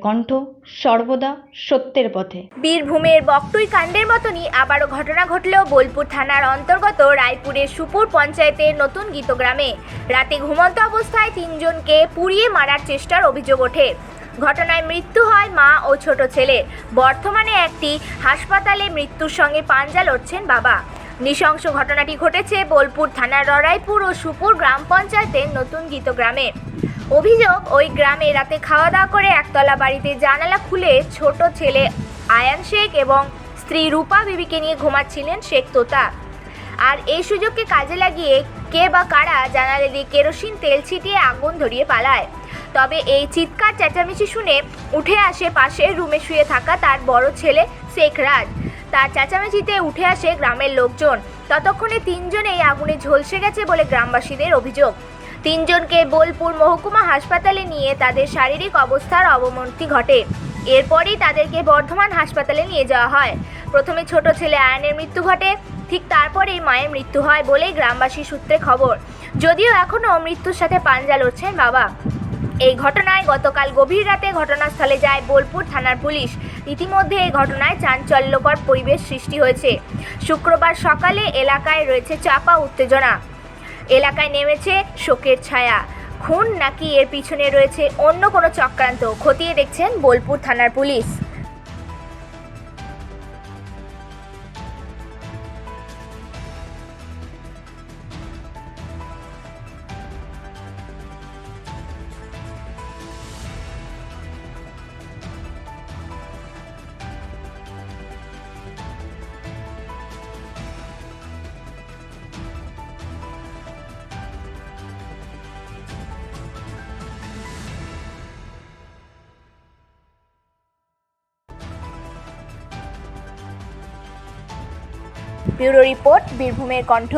কণ্ঠ সর্বদা সত্যের পথে। বীরভূমের বকটুই কাণ্ডের মতনই আবারও ঘটনা ঘটল বোলপুর থানার অন্তর্গত রায়পুরের সুপুর পঞ্চায়েতের নতুন গীতগ্রামে। রাতে ঘুমন্ত অবস্থায় 3 জনকে পুড়িয়ে মারার চেষ্টার অভিযোগ ওঠে। ঘটনায় মৃত্যু হয় মা ও ছোট ছেলের। বর্তমানে একটি হাসপাতালে মৃত্যুর সঙ্গে পাঞ্জা লড়ছেন বাবা। নৃশংস ঘটনাটি ঘটেছে বোলপুর থানার রায়পুর ও সুপুর গ্রাম পঞ্চায়েতের নতুন গীতগ্রামে। অভিযোগ, ওই গ্রামে রাতে খাওয়া দাওয়া করে একতলা বাড়িতে জানালা খুলে ছোট ছেলে আয়ান শেখ এবং স্ত্রী রূপা বিবিকে নিয়ে ঘুমাচ্ছিলেন শেখ তোতা। আর এই সুযোগকে কাজে লাগিয়ে কে বা কারা জানালা দিয়ে কেরোসিন তেল ছিটিয়ে আগুন ধরিয়ে পালায়। তবে এই চিৎকার চেঁচামেচি শুনে উঠে আসে পাশের রুমে শুয়ে থাকা তার বড় ছেলে শেখ রাজ। তার চেঁচামেচিতে উঠে আসে গ্রামের লোকজন। ততক্ষণে 3 জন এই আগুনে ঝলসে গেছে বলে গ্রামবাসীদের অভিযোগ। 3 জনকে বোলপুর মহকুমা হাসপাতালে নিয়ে তাদের শারীরিক অবস্থার অবনতি ঘটে। এরপরই তাদেরকে বর্ধমান হাসপাতালে নিয়ে যাওয়া হয়। প্রথমে ছোট ছেলে আয়নের মৃত্যু ঘটে, ঠিক তারপরেই মায়ের মৃত্যু হয় বলেই গ্রামবাসী সূত্রে খবর। যদিও এখনও মৃত্যুর সাথে পাঞ্জা লড়ছেন বাবা। এই ঘটনায় গতকাল গভীর রাতে ঘটনাস্থলে যায় বোলপুর থানার পুলিশ। ইতিমধ্যে এই ঘটনায় চাঞ্চল্যকর পরিবেশ সৃষ্টি হয়েছে। শুক্রবার সকালে এলাকায় রয়েছে চাপা উত্তেজনা। এলাকায় নেমেছে শোকের ছায়া। খুন নাকি এর পিছনে রয়েছে অন্য কোনো চক্রান্ত, খতিয়ে দেখছেন বোলপুর থানার পুলিশ। ব্যুরো রিপোর্ট, বীরভূমের কণ্ঠ।